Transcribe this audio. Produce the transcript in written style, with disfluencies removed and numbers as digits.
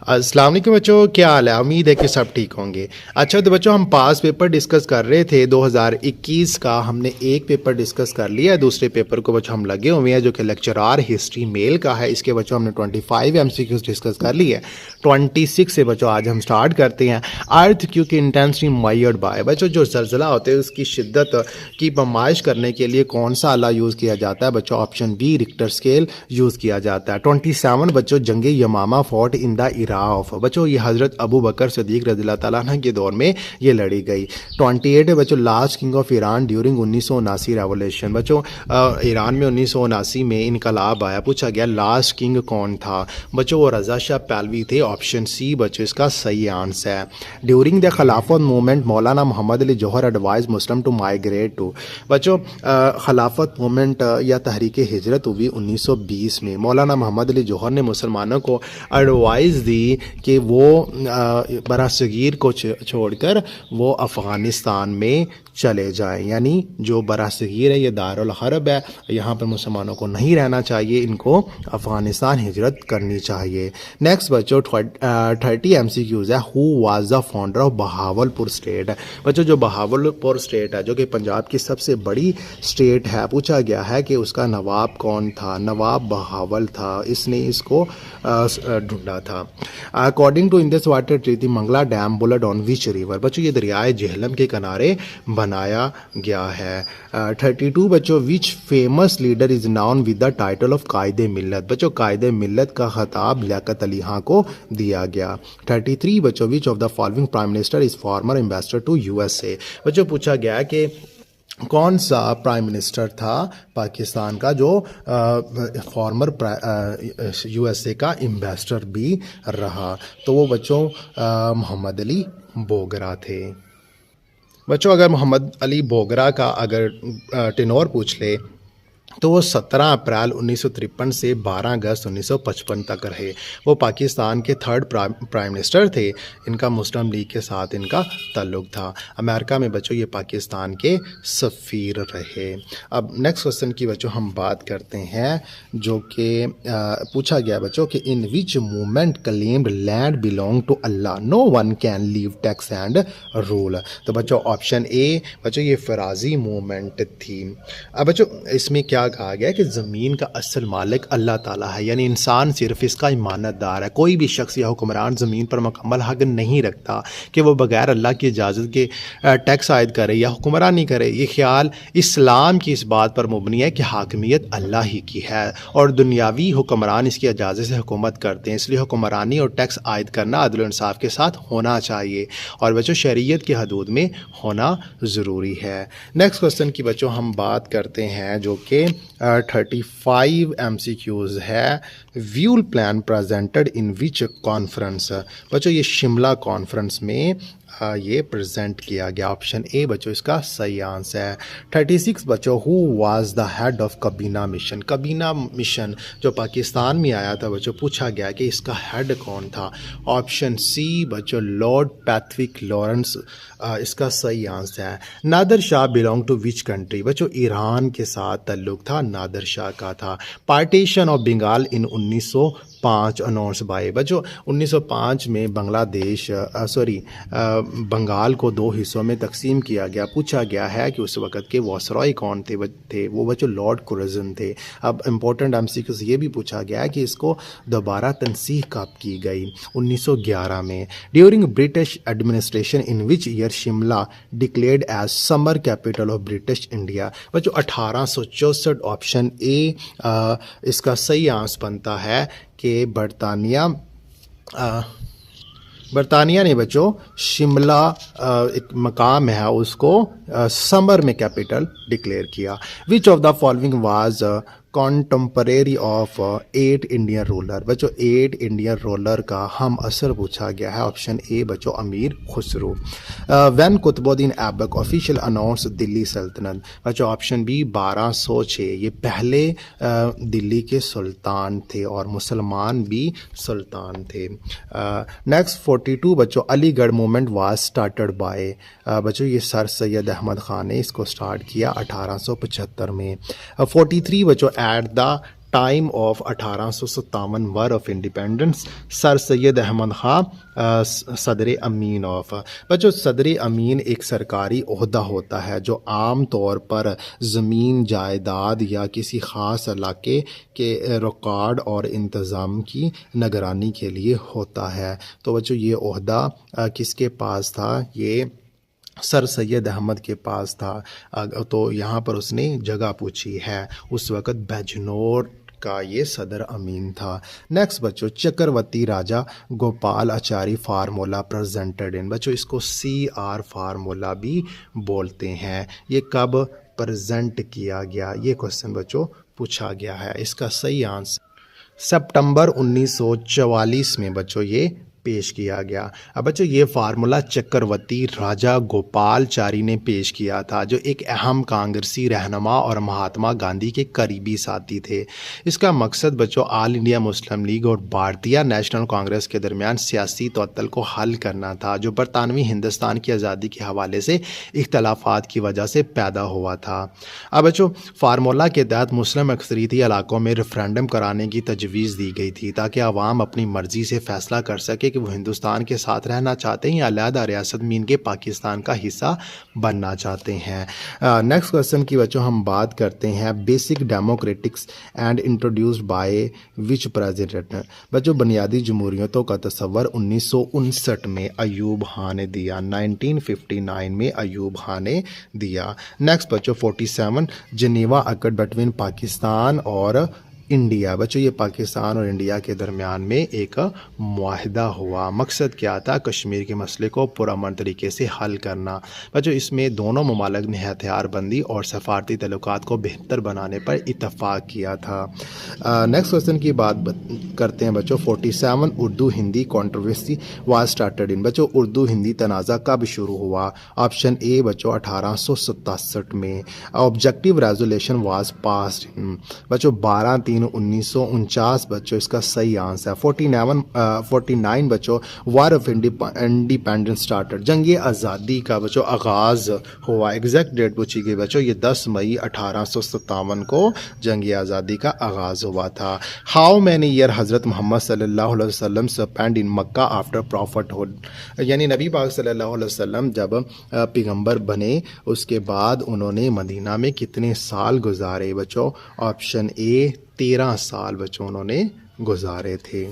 अस्सलाम वालेकुम बच्चों, क्या हाल है? उम्मीद है कि सब ठीक होंगे। अच्छा तो बच्चों, हम पास पेपर डिस्कस कर रहे थे 2021 का। हमने एक पेपर डिस्कस कर लिया है, दूसरे पेपर को बच्चों हम लगे हुए हैं जो कि लेक्चरार हिस्ट्री मेल का है। इसके बच्चों हमने 25 MCQs डिस्कस कर लिए है। 26 से बच्चों आज हम स्टार्ट करते हैं। अर्थ क्योंकि इंटेंसिटी मायर्ड बाय, बच्चों जो जलजला होते हैं उसकी शिद्दत की पैमाइश करने के लिए कौन सा आला यूज़ किया जाता है? बच्चों option B Richter scale use किया जाता है। 27 बच्चों जंगे यमामा फोर्ट इन द इराक, बच्चों ये हज़रत अबू बकर सिद्दीक रज़ियल्लाहु ताला अन्हु के दौर में ये लड़ी गई। 28 है बच्चों last king of Iran during 1979 revolution, बच्चों ईरान में 1979 में इनकलाब आया। पूछा गया लास्ट किंग कौन था? बच्चों वो रज़ा शाह पहलवी थे। ऑप्शन सी बच्चों इसका सही आंसर है। During the Khilafat movement Maulana Mohammad Ali Jauhar advise Muslim to migrate to, बच्चों खिलाफत मूवमेंट या तहरीक हिजरत हुई 1920 में। मौलाना मोहम्मद अली जौहर ने मुसलमानों को एडवाइस दी कि वो बरासगीर को छोड़कर वो अफ़गानिस्तान में चले जाएं, यानी जो बरासगीर है ये दारुल हर्ब है, यहाँ पर मुसलमानों को नहीं रहना चाहिए, इनको अफ़गानिस्तान हिजरत करनी चाहिए। नेक्स्ट बच्चों 30 MCQs है। Who was the founder of Bahawalpur state? बच्चों जो बहावलपुर स्टेट है जो कि पंजाब की सबसे बड़ी स्टेट है, पूछा गया है कि उसका नवाब कौन था? नवाब बहावल था, इसने इसको ढूंढा था। According to Indus water treaty Mangla dam built on which river? बच्चों ये दरियाए झेलम के किनारे बनाया गया है। 32 बच्चों which famous leader is noun with the title of कायदे मिल्लत? बच्चों कायदे मिल्लत का खिताब लियाकत अली खां को दिया गया। 33 बच्चों which of the following prime minister is former ambassador to USA? बच्चों पूछा गया कि कौन सा प्राइम मिनिस्टर था पाकिस्तान का जो फॉर्मर USA का एम्बेसडर भी रहा? तो वो बच्चों मोहम्मद अली बोगरा थे। बच्चों अगर मोहम्मद अली बोगरा का अगर टेनोर पूछ ले तो वो 17 अप्रैल 1953 से 12 अगस्त 1955 तक रहे। वो पाकिस्तान के थर्ड प्राइम मिनिस्टर थे। इनका मुस्लिम लीग के साथ इनका ताल्लुक था। अमेरिका में बच्चों ये पाकिस्तान के सफ़ीर रहे। अब नेक्स्ट क्वेश्चन की बच्चों हम बात करते हैं जो कि पूछा गया बच्चों कि in which movement claimed land belong to Allah no one can leave tax and rule? तो बच्चों ऑप्शन ए बच्चों ये फराजी मूवमेंट थी। अब बच्चों इसमें क्या कहा गया कि ज़मीन का असल मालिक अल्लाह ताला है, यानी इंसान सिर्फ इसका इमानतदार है। कोई भी शख्स या हुक्मरान ज़मीन पर मुकम्मल हक नहीं रखता कि वो बगैर अल्लाह की इजाज़त के टैक्स आयद करे या हुक्मरानी करे। ये ख्याल इस्लाम की इस बात पर मुबनी है कि हाकमियत अल्लाह ही की है और दुनियावी हुक्मरान इसकी इजाज़त से हुकूमत करते हैं। इसलिए हुक्मरानी और टैक्स आयद करना अदल इंसाफ के साथ होना चाहिए और बच्चों शरीयत की हदूद में होना ज़रूरी है। नेक्स्ट क्वेश्चन की बच्चों हम बात करते हैं जो कि 35 MCQs है। Wavell plan presented in which conference? बच्चों ये शिमला कॉन्फ्रेंस में ये प्रेजेंट किया गया। ऑप्शन ए बच्चों इसका सही आंसर है। 36 बच्चों who was the head of cabinet mission? Cabinet mission जो पाकिस्तान में आया था बच्चों, पूछा गया कि इसका हेड कौन था? ऑप्शन सी बच्चों लॉर्ड पैथविक लॉरेंस इसका सही आंसर है। Nadir Shah belong to which country? बच्चों ईरान के साथ ताल्लुक था, नादर शाह का था। Partition of Bengal in 1905 announce by? बच्चों 1905 में बांग्लादेश बंगाल को दो हिस्सों में तकसीम किया गया। पूछा गया है कि उस वक़्त के वायसरॉय कौन थे? वो बच्चों लॉर्ड कुरजन थे। अब इम्पोर्टेंट MCQs ये भी पूछा गया है कि इसको दोबारा तनसीह कब की गई? 1911 में। During British administration in which year Shimla declared as summer capital of British India? बच्चों 1864। ऑप्शन ए इसका सही आंसर बनता है कि बरतानिया ने बच्चों शिमला एक मकाम है उसको समर में कैपिटल डिक्लेयर किया। विच of the following was contemporary of 8 Indian ruler? बच्चों 8 इंडियन रूलर का हम असर पूछा गया है। ऑप्शन ए बच्चों Amir Khusro. When Qutbuddin Aibak official announce Delhi sultanate? बच्चों ऑप्शन बी 1206। ये पहले दिल्ली के सुल्तान थे और मुसलमान भी सुल्तान थे। नेक्स्ट 42 बच्चों Aligarh movement was started by? बच्चों ये सर सैयद अहमद ख़ान ने इसको स्टार्ट किया 1875 में। 43 बच्चों at the time of 1857 war of independence, sir Syed Ahmad Khan Sadr Amin of. बच्चों सदर अमीन एक सरकारी ओहदा होता है जो आम तौर पर ज़मीन जायदाद या किसी ख़ास इलाके के रिकॉर्ड और इंतज़ाम की निगरानी के लिए होता है। तो बच्चों ये ओहदा किसके पास था? ये सर सैयद अहमद के पास था। तो यहाँ पर उसने जगह पूछी है, उस वक़्त बेजनौर का ये सदर अमीन था। नेक्स्ट बच्चों चक्रवर्ती राजा गोपाल आचारी फार्मूला प्रेजेंटेड इन। बच्चों इसको CR फार्मूला भी बोलते हैं। ये कब प्रेजेंट किया गया? ये क्वेश्चन बच्चों पूछा गया है। इसका सही आंसर सितंबर 1944 में बच्चों ये पेश किया गया। अब बच्चों ये फार्मूला चक्रवर्ती राजा गोपालचारी ने पेश किया था, जो एक अहम कांग्रेसी रहनुमा और महात्मा गांधी के करीबी साथी थे। इसका मकसद बच्चों ऑल इंडिया मुस्लिम लीग और भारतीय नेशनल कांग्रेस के दरमियान सियासी तअत्तुल को हल करना था, जो बरतानवी हिंदुस्तान की आज़ादी के हवाले से इख्तलाफात की वजह से पैदा हुआ था। अब बच्चों फार्मूला के तहत मुस्लिम अक्सरियती इलाकों में रेफरेंडम कराने की तजवीज़ दी गई थी, ताकि आवाम अपनी मर्ज़ी से फ़ैसला कर सके कि वो हिंदुस्तान के साथ रहना चाहते हैं या अलहदा रियासत मीन के पाकिस्तान का हिस्सा बनना चाहते हैं। नेक्स्ट क्वेश्चन की बच्चों हम बात करते हैं basic democratics and introduced by which president. बच्चों बुनियादी जमहूरियतों का तस्वर 1959 में अयूब खान ने दिया, 1959 में अयूब खान ने दिया। नेक्स्ट बच्चों 47 जिनेवा अकॉर्ड बिटवीन पाकिस्तान और इंडिया। बच्चों ये पाकिस्तान और इंडिया के दरमियान में एक मुआहिदा हुआ। मकसद क्या था? कश्मीर के मसले को पुरअमन तरीके से हल करना। बच्चों इसमें दोनों ममालिक ने हथियारबंदी और सफारती तल्लुकात को बेहतर बनाने पर इत्तफाक किया था। नेक्स्ट क्वेश्चन की बात करते हैं बच्चों 47 Urdu Hindi controversy was started in. बच्चों उर्दू हिंदी तनाज़ा कब शुरू हुआ? ऑप्शन ए बच्चों 1867 में। Objective resolution was passed in. बच्चों 12/3/1949 बच्चों इसका सही आंसर है। 49 बच्चों वार ऑफ इंडिपेंडेंस स्टार्टेड, जंग आज़ादी का बच्चों आगाज़ हुआ। एग्जैक्ट डेट पूछी गई बच्चों, ये 10 मई 1857 को जंग आज़ादी का आगाज़ हुआ था। हाउ मैनी ईयर हज़रत मोहम्मद सल्लल्लाहु अलैहि वसल्लम स्पेंड इन मक्का आफ्टर प्रॉफिटहुड। यानी नबी पाक सल्लल्लाहु अलैहि वसल्लम जब पैगंबर बने उसके बाद उन्होंने मदीना में कितने साल गुजारे? बच्चों ऑप्शन ए 13 साल बच्चों उन्होंने गुजारे थे।